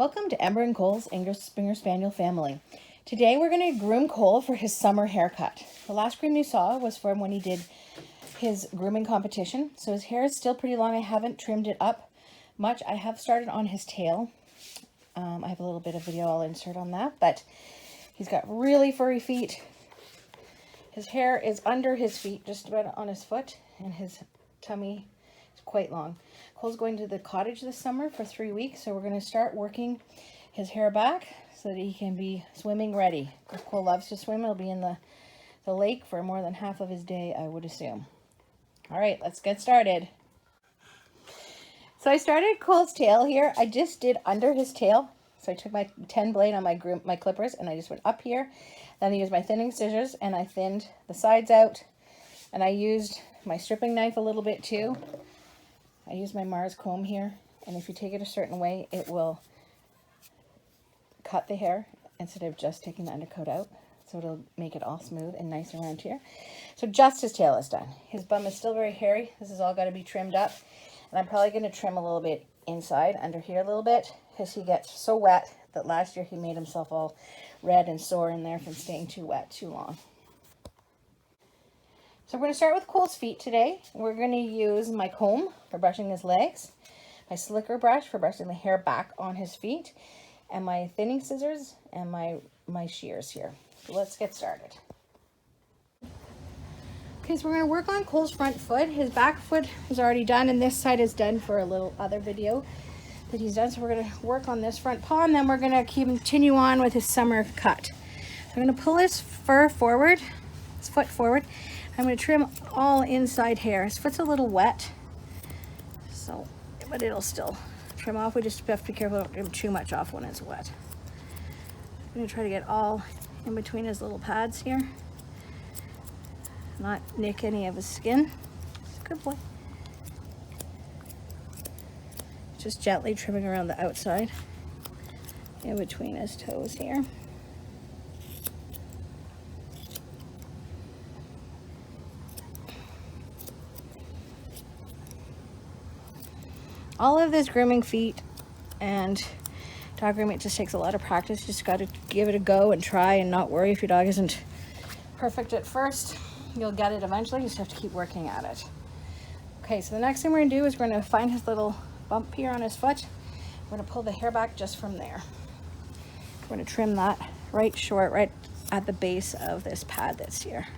Welcome to Ember and Cole's Springer Spaniel family. Today we're going to groom Cole for his summer haircut. The last groom you saw was from when he did his grooming competition. So his hair is still pretty long. I haven't trimmed it up much. I have started on his tail. I have a little bit of video I'll insert on that, but he's got really furry feet. His hair is under his feet, just about on his foot, and his tummy is quite long. Cole's going to the cottage this summer for 3 weeks, so we're going to start working his hair back so that he can be swimming ready. If Cole loves to swim, he'll be in the lake for more than half of his day, I would assume. All right, let's get started. So I started Cole's tail here. I just did under his tail. So I took my 10 blade on my clippers and I just went up here. Then I used my thinning scissors and I thinned the sides out. And I used my stripping knife a little bit too. I used my Mars comb here. And if you take it a certain way, it will cut the hair instead of just taking the undercoat out. So it'll make it all smooth and nice around here. So just his tail is done. His bum is still very hairy. This has all got to be trimmed up. And I'm probably going to trim a little bit inside, under here a little bit, because he gets so wet that last year he made himself all red and sore in there from staying too wet too long. So we're going to start with Cole's feet today. We're going to use my comb for brushing his legs, my slicker brush for brushing the hair back on his feet, and my thinning scissors and my shears here. So let's get started. Okay, so we're going to work on Cole's front foot. His back foot is already done, and this side is done for a little other video that he's done. So we're going to work on this front paw, and then we're going to continue on with his summer cut. So I'm going to pull his fur forward, his foot forward. I'm going to trim all inside hair. His foot's a little wet, so but it'll still trim off. We just have to be careful not to trim too much off when it's wet. I'm going to try to get all in between his little pads here. Not nick any of his skin. Good boy. Just gently trimming around the outside in between his toes here. All of this grooming feet and dog grooming, it just takes a lot of practice. You just got to give it a go and try and not worry if your dog isn't perfect at first. You'll get it eventually. You just have to keep working at it. Okay, so the next thing we're going to do is we're going to find his little bump here on his foot. We're going to pull the hair back just from there. We're going to trim that right short, right at the base of this pad that's here.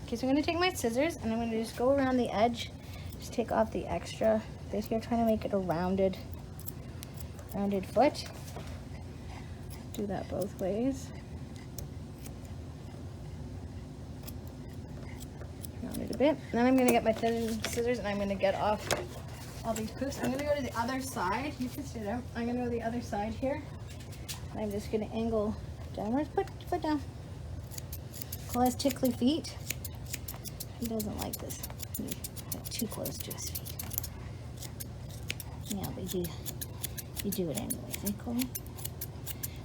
Okay, so I'm going to take my scissors and I'm going to just go around the edge. Just take off the extra. Basically, I'm trying to make it a rounded foot. Do that both ways. Round it a bit. Then I'm going to get my thin scissors and I'm going to get off all these poofs. I'm going to go to the other side. You can sit out. I'm going to go to the other side here. And I'm just going to angle downwards. Put your foot down. Cole has tickly feet. He doesn't like this. You get too close to his feet. Yeah, but you do it anyways, eh, Cole?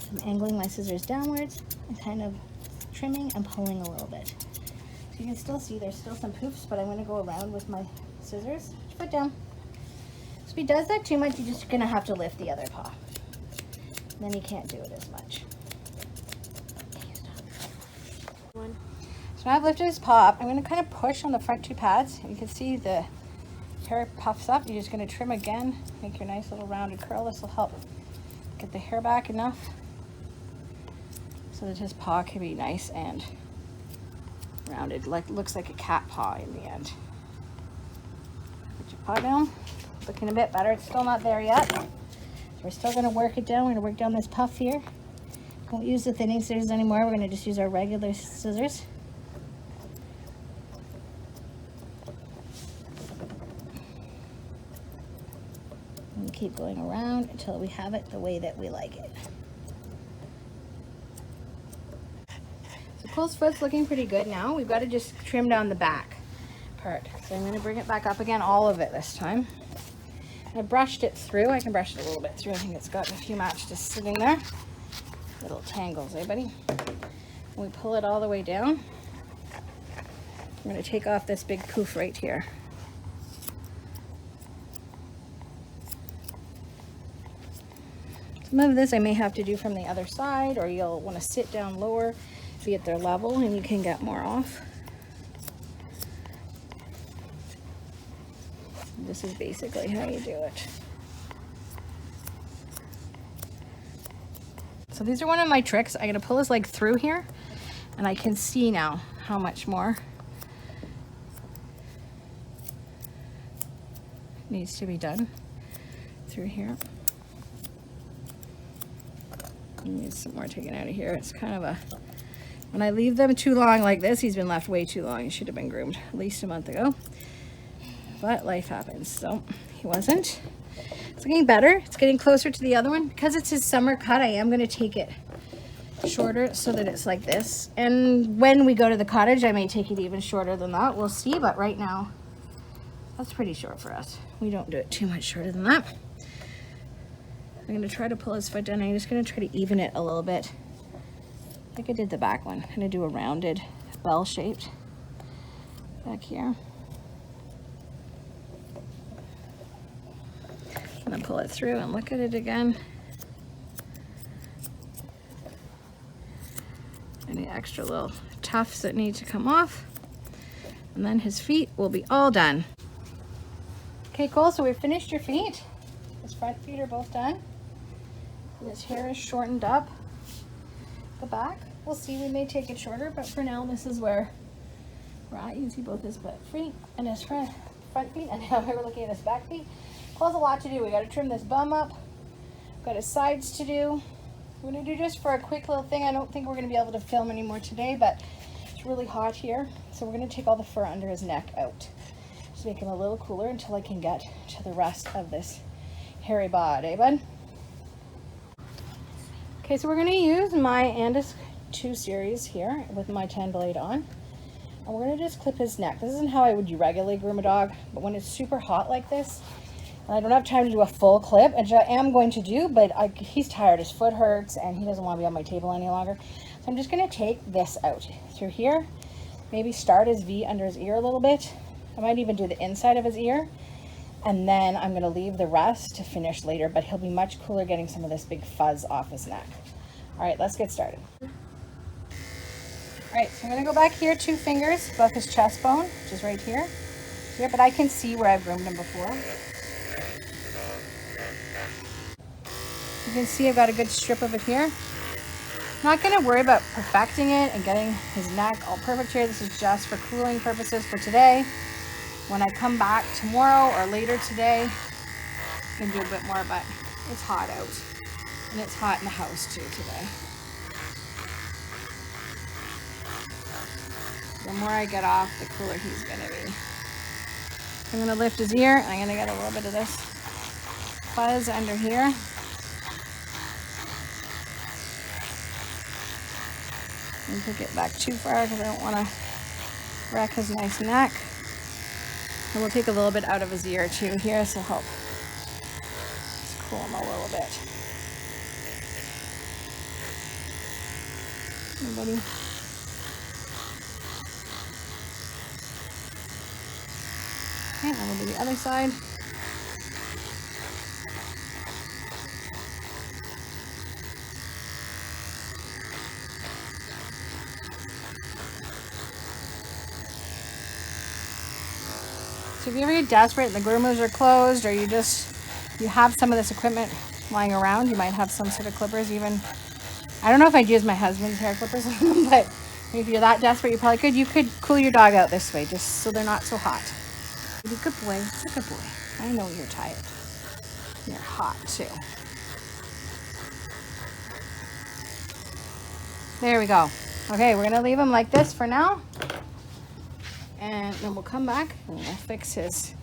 I'm angling my scissors downwards and kind of trimming and pulling a little bit. So you can still see there's still some poofs, but I'm going to go around with my scissors. Put your foot down. So if he does that too much, you're just going to have to lift the other paw. And then he can't do it as much. Okay, stop. So now I've lifted his paw up. I'm going to kind of push on the front two pads. You can see the hair puffs up. You're just going to trim again, make your nice little rounded curl. This will help get the hair back enough so that his paw can be nice and rounded, like looks like a cat paw in the end. Put your paw down. Looking a bit better. It's still not there yet. So we're still going to work it down. We're going to work down this puff here. Won't use the thinning scissors anymore. We're going to just use our regular scissors. And keep going around until we have it the way that we like it. Cole's foot's looking pretty good now. We've got to just trim down the back part. So I'm going to bring it back up again, all of it this time. I brushed it through. I can brush it a little bit through. I think it's got a few matches just sitting there. Little tangles, eh, buddy? And we pull it all the way down. I'm going to take off this big poof right here. Some of this I may have to do from the other side, or you'll want to sit down lower, be at their level, and you can get more off. This is basically how you do it. So these are one of my tricks. I'm going to pull his leg through here, and I can see now how much more needs to be done through here. Need some more taken out of here. It's kind of a, when I leave them too long like this, he's been left way too long. He should have been groomed at least a month ago, but life happens. So he wasn't. It's looking better. It's getting closer to the other one. Because it's his summer cut, I am going to take it shorter so that it's like this. And when we go to the cottage, I may take it even shorter than that. We'll see, but right now that's pretty short for us. We don't do it too much shorter than that. I'm going to try to pull his foot down. I'm just going to try to even it a little bit, like I did the back one. I'm going to do a rounded bell shaped back here. And then pull it through and look at it again. Any extra little tufts that need to come off. And then his feet will be all done. Okay, Cole, so we've finished your feet. His front feet are both done. His hair is shortened up the back. We'll see, we may take it shorter, but for now this is where we're at. You can see both his feet and his front feet, and now we're looking at his back feet. Cole's a lot to do. We got to trim this bum up. Got his sides to do. We're going to do just for a quick little thing. I don't think we're going to be able to film anymore today, but it's really hot here. So we're going to take all the fur under his neck out. Just make him a little cooler until I can get to the rest of this hairy bod, eh, bud? Okay, so we're going to use my Andis 2 series here with my 10 blade on. And we're going to just clip his neck. This isn't how I would regularly groom a dog, but when it's super hot like this, and I don't have time to do a full clip, which I am going to do, but he's tired, his foot hurts, and he doesn't want to be on my table any longer. So I'm just going to take this out through here, maybe start his V under his ear a little bit. I might even do the inside of his ear, and then I'm going to leave the rest to finish later, but he'll be much cooler getting some of this big fuzz off his neck. All right, let's get started. All right, so I'm going to go back here 2 fingers above his chest bone, which is right here, but I can see where I've groomed him before. You can see I've got a good strip of it here. I'm not going to worry about perfecting it and getting his neck all perfect here. This is just for cooling purposes for today. When I come back tomorrow or later today, I can do a bit more, but it's hot out. And it's hot in the house too today. The more I get off, the cooler he's going to be. I'm going to lift his ear, and I'm going to get a little bit of this fuzz under here. And pick it back too far because I don't want to wreck his nice neck. And we'll take a little bit out of his ear too here, this will help just cool him a little bit. Hey, buddy. Okay, and then we'll do the other side. So if you ever get desperate and the groomers are closed, or you have some of this equipment lying around, you might have some sort of clippers even. I don't know if I'd use my husband's hair clippers on them, but if you're that desperate, you probably could. You could cool your dog out this way, just so they're not so hot. You're a good boy. It's a good boy. I know you're tired. You're hot too. There we go. Okay, we're gonna leave him like this for now. And then we'll come back and we'll fix his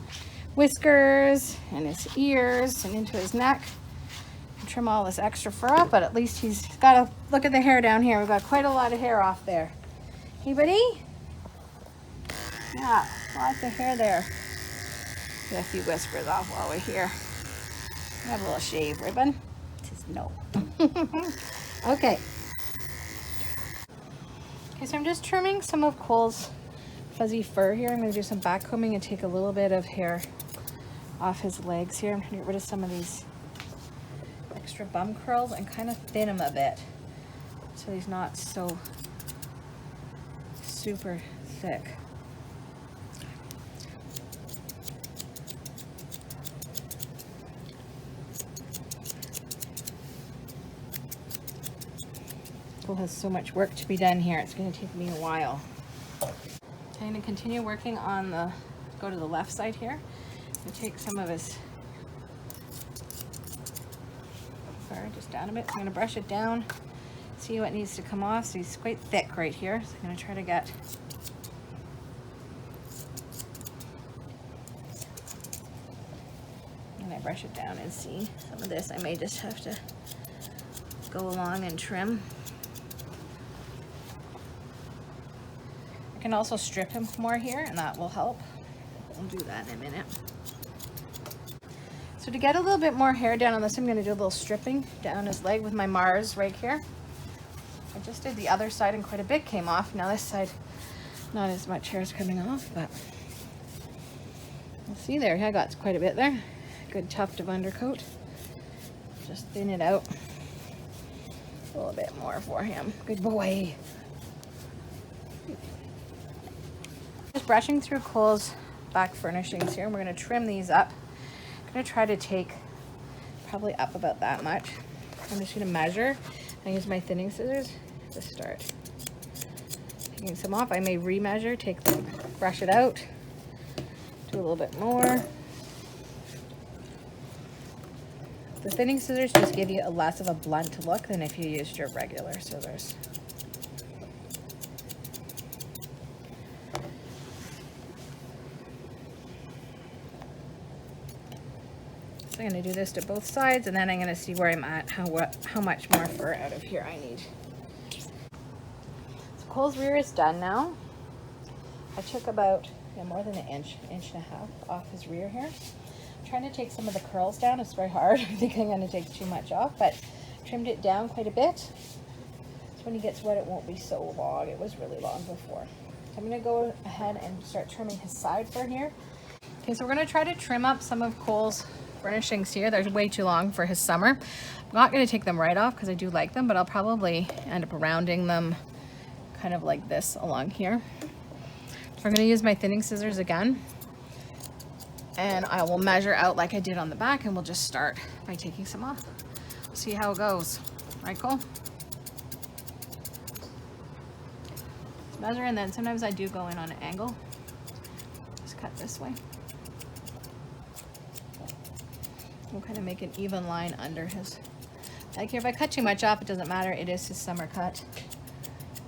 whiskers and his ears and into his neck. And trim all this extra fur up, but at least he's got to look at the hair down here. We've got quite a lot of hair off there. Anybody? Yeah, lots of hair there. Get a few whiskers off while we're here. Have a little shave ribbon. Just no. Okay. Okay, so I'm just trimming some of Cole's fuzzy fur here. I'm going to do some back combing and take a little bit of hair off his legs here. I'm going to get rid of some of these extra extra bum curls and kind of thin him a bit so he's not so super thick. Cole has so much work to be done here. It's going to take me a while. I'm going to continue working on the, go to the left side here and take some of his, sorry, just down a bit. So I'm going to brush it down, see what needs to come off. So he's quite thick right here. So I'm going to try to get, and I brush it down and see some of this. I may just have to go along and trim. I can also strip him more here, and that will help. I'll do that in a minute. So to get a little bit more hair down on this, I'm going to do a little stripping down his leg with my Mars right here. I just did the other side and quite a bit came off. Now this side, not as much hair is coming off, but you'll see there, I got quite a bit there. Good tuft of undercoat. Just thin it out a little bit more for him. Good boy. Just brushing through Cole's back furnishings here, and we're going to trim these up. I'm going to try to take probably up about that much. I'm just going to measure. I use my thinning scissors to start taking some off. I may remeasure, take them, brush it out, do a little bit more. The thinning scissors just give you a less of a blunt look than if you used your regular scissors. I'm going to do this to both sides, and then I'm going to see where I'm at, how much more fur out of here I need. So Cole's rear is done now. I took about more than an inch and a half off his rear here. I'm trying to take some of the curls down. It's very hard. I think I'm going to take too much off, but trimmed it down quite a bit. So when he gets wet, it won't be so long. It was really long before. So I'm going to go ahead and start trimming his side fur here. Okay, so we're going to try to trim up some of Cole's furnishings here. They're way too long for his summer. I'm not going to take them right off because I do like them, but I'll probably end up rounding them kind of like this along here. So I'm going to use my thinning scissors again, and I will measure out like I did on the back, and we'll just start by taking some off. See how it goes. Right, Cole? Measure, and then sometimes I do go in on an angle. Just cut this way. We'll kind of make an even line under his leg here. If I cut too much off, it doesn't matter. It is his summer cut.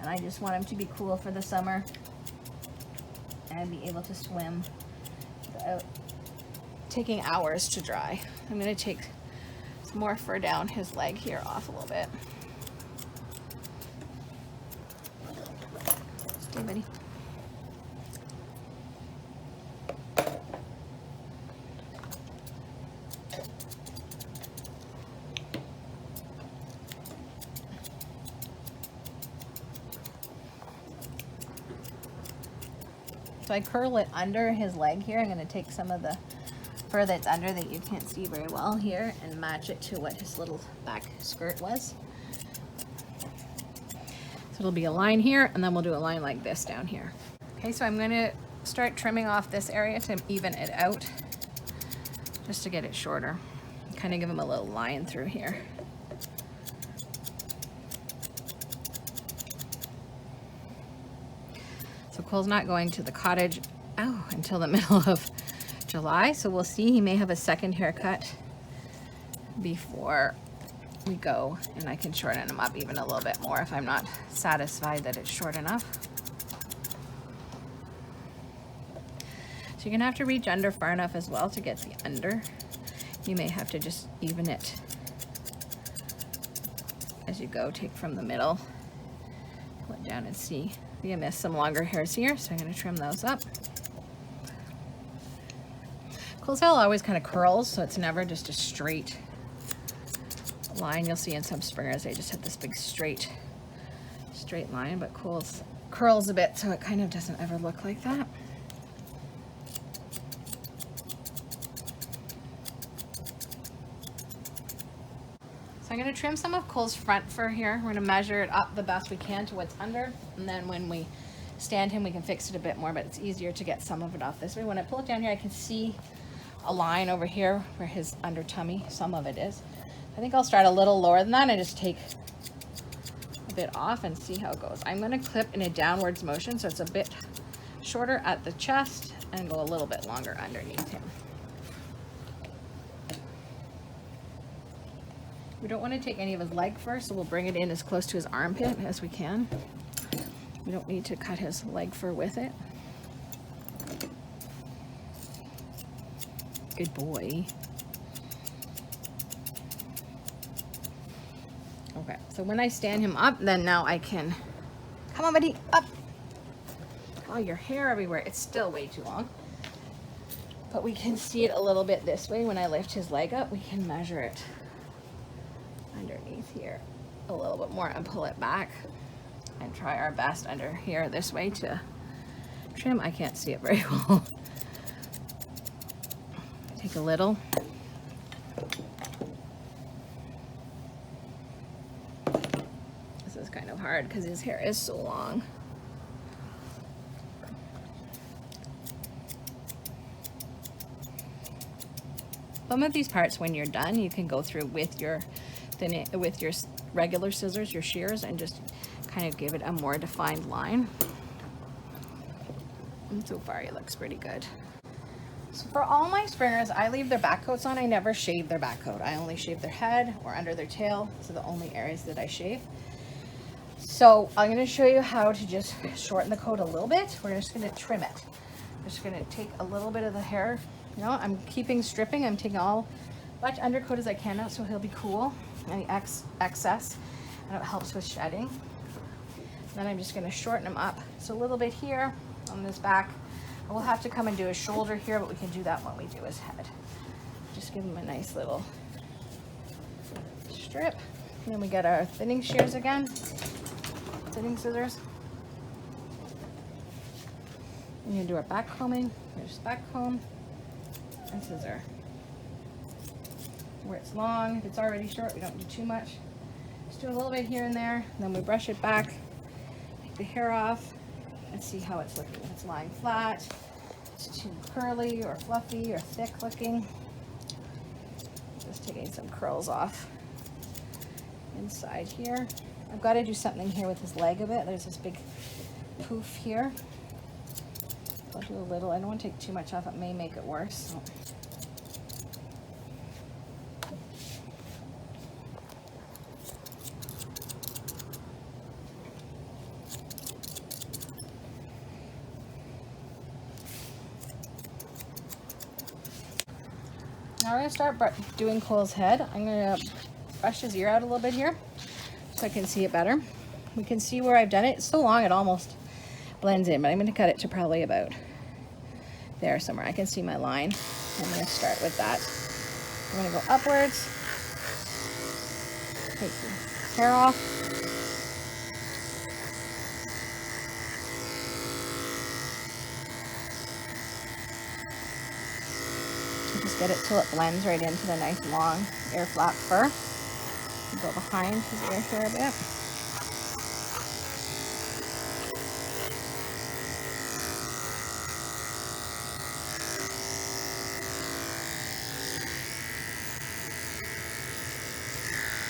And I just want him to be cool for the summer and be able to swim without taking hours to dry. I'm going to take some more fur down his leg here off a little bit. Stay, buddy. So I curl it under his leg here. I'm going to take some of the fur that's under that you can't see very well here and match it to what his little back skirt was. So it'll be a line here, and then we'll do a line like this down here. Okay, so I'm going to start trimming off this area to even it out, just to get it shorter. Kind of give him a little line through here. So Cole's not going to the cottage until the middle of July, so we'll see. He may have a second haircut before we go, and I can shorten him up even a little bit more if I'm not satisfied that it's short enough. So you're gonna have to reach under far enough as well to get the under. You may have to just even it as you go. Take from the middle, pull it down and see. You missed some longer hairs here, so I'm going to trim those up. Cole's hair always kind of curls, so it's never just a straight line. You'll see in some springers they just have this big straight line, but Cole's curls a bit, so it kind of doesn't ever look like that. So I'm going to trim some of Cole's front fur here. We're going to measure it up the best we can to what's under, and then when we stand him we can fix it a bit more, but it's easier to get some of it off this way. When I pull it down here I can see a line over here where his under tummy, some of it is. I think I'll start a little lower than that and just take a bit off and see how it goes. I'm going to clip in a downwards motion so it's a bit shorter at the chest and go a little bit longer underneath him. We don't want to take any of his leg first, so we'll bring it in as close to his armpit as we can. We don't need to cut his leg fur with it. Good boy. Okay, so when I stand him up, then now I can, come on buddy, up. Oh, your hair everywhere. It's still way too long. But we can see it a little bit this way. When I lift his leg up, we can measure it underneath here a little bit more and pull it back and try our best under here this way to trim. I can't see it very well. Take a little. This is kind of hard because his hair is so long. Some of these parts, when you're done, you can go through with your regular scissors, your shears, and just kind of give it a more defined line. And so far it looks pretty good. So for all my springers, I leave their back coats on. I never shave their back coat. I only shave their head or under their tail. Those are the only areas that I shave. So I'm going to show you how to just shorten the coat a little bit. We're just going to trim it. I'm just going to take a little bit of the hair. You know, I'm keeping stripping. I'm taking all much undercoat as I can out so he'll be cool. Any excess, and it helps with shedding. Then I'm just going to shorten him up. So a little bit here on this back. We'll have to come and do his shoulder here, but we can do that when we do his head. Just give him a nice little strip. And then we get our thinning shears again, thinning scissors. And you do our back combing. Here's back comb and scissor. Where it's long, if it's already short, we don't do too much. Just do a little bit here and there, and then we brush it back, take the hair off, and see how it's looking. If it's lying flat, it's too curly or fluffy or thick looking. Just taking some curls off inside here. I've got to do something here with his leg a bit. There's this big poof here. I'll do a little. I don't want to take too much off. It may make it worse. So. Now we're going to start doing Cole's head. I'm going to brush his ear out a little bit here so I can see it better. We can see where I've done it. It's so long it almost blends in, but I'm going to cut it to probably about there somewhere. I can see my line. I'm going to start with that. I'm going to go upwards. Take the hair off. Just get it till it blends right into the nice long ear flap fur. Go behind his ear here a bit.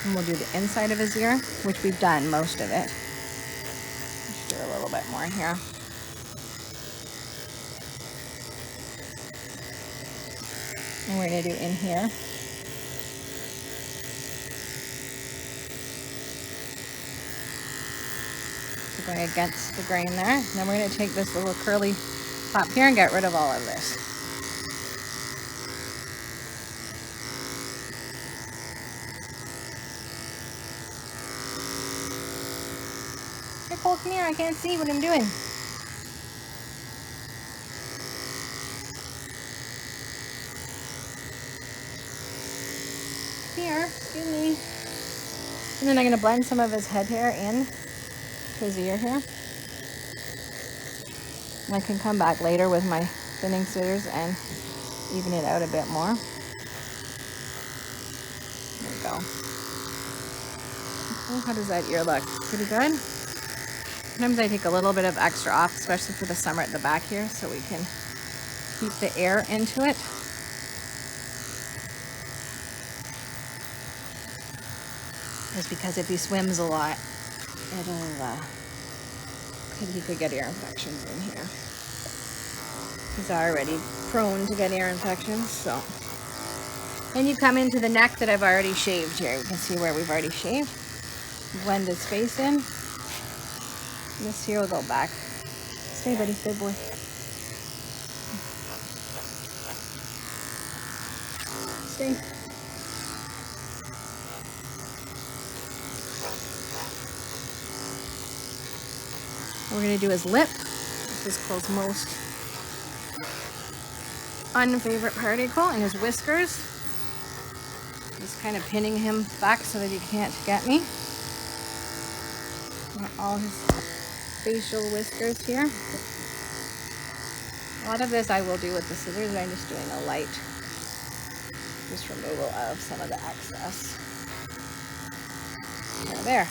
And we'll do the inside of his ear, which we've done most of it. Just do a little bit more here. And we're going to do in here. So going against the grain there. And then we're going to take this little curly top here and get rid of all of this. Here, Cole, come here. I can't see what I'm doing. Here, excuse me. And then I'm going to blend some of his head hair in to his ear here. And I can come back later with my thinning scissors and even it out a bit more. There we go. Oh, how does that ear look? Pretty good? Sometimes I take a little bit of extra off, especially for the summer at the back here, so we can keep the air into it. Just because if he swims a lot, he could get ear infections in here. He's already prone to get ear infections, so. And you come into the neck that I've already shaved here. You can see where we've already shaved. Blend his face in. This here will go back. Stay, buddy, stay, boy. Stay. We're gonna do his lip. This is Cole's most unfavorite part of Cole, and his whiskers. Just kind of pinning him back so that he can't get me. All his facial whiskers here. A lot of this I will do with the scissors. I'm just doing a light just removal of some of the excess. There.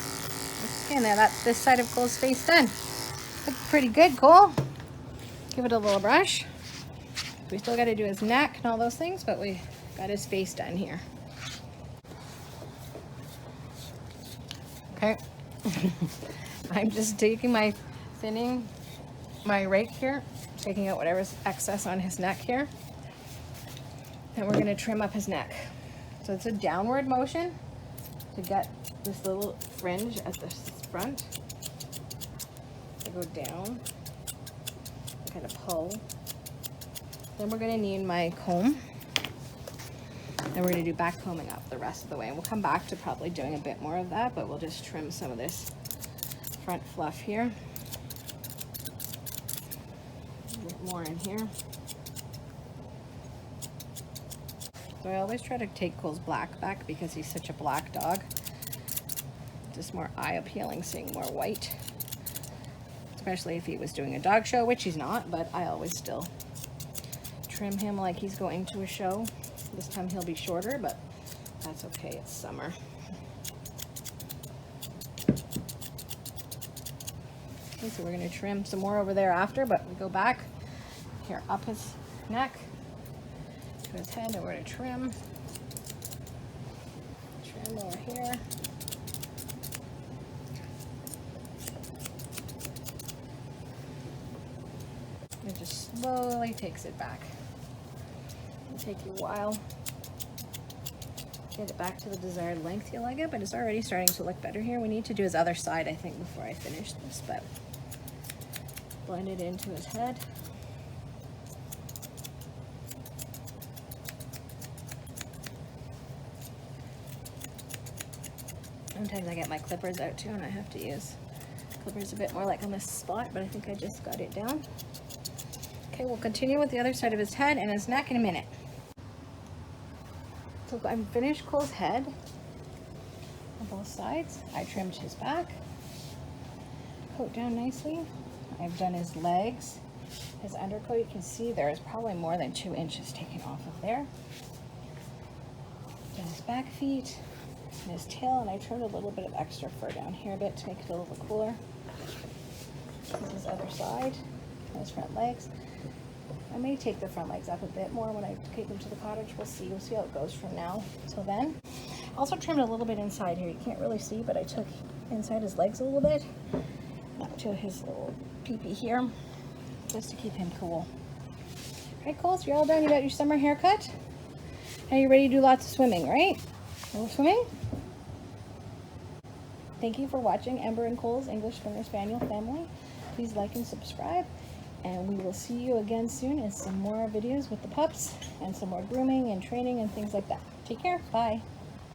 Okay, now that's this side of Cole's face done. Looks pretty good, Cole. Give it a little brush. We still got to do his neck and all those things, but we got his face done here. Okay. I'm just taking my rake here, taking out whatever's excess on his neck here. And we're going to trim up his neck. So it's a downward motion to get this little fringe at the front. So go down, kind of pull. Then we're going to need my comb. And we're going to do back combing up the rest of the way. And we'll come back to probably doing a bit more of that, but we'll just trim some of this front fluff here. A bit more in here. So I always try to take Cole's black back because he's such a black dog. Just more eye appealing seeing more white. Especially if he was doing a dog show, which he's not, but I always still trim him like he's going to a show. This time he'll be shorter, but that's okay, it's summer. Okay, so we're gonna trim some more over there after, but we go back here up his neck to his head, and we're gonna trim over here. It just slowly takes it back. It'll take you a while. Get it back to the desired length you like it, but it's already starting to look better here. We need to do his other side, I think, before I finish this, but blend it into his head. Sometimes I get my clippers out too, and I have to use clippers a bit more like on this spot, but I think I just got it down. Okay, we'll continue with the other side of his head and his neck in a minute. So I'm finished Cole's head on both sides. I trimmed his back, coat down nicely. I've done his legs, his undercoat. You can see there's probably more than 2 inches taken off of there. Done his back feet and his tail, and I trimmed a little bit of extra fur down here a bit to make it a little cooler. This is his other side, his front legs. I may take the front legs up a bit more when I take them to the cottage. We'll see. We'll see how it goes from now till then. Also trimmed a little bit inside here. You can't really see, but I took inside his legs a little bit, up to his little peepee here, just to keep him cool. All right, Cole, so you're all done. You got your summer haircut. Now you're ready to do lots of swimming, right? A little swimming? Thank you for watching Ember and Cole's English Springer Spaniel family. Please like and subscribe. And we will see you again soon in some more videos with the pups and some more grooming and training and things like that. Take care. Bye.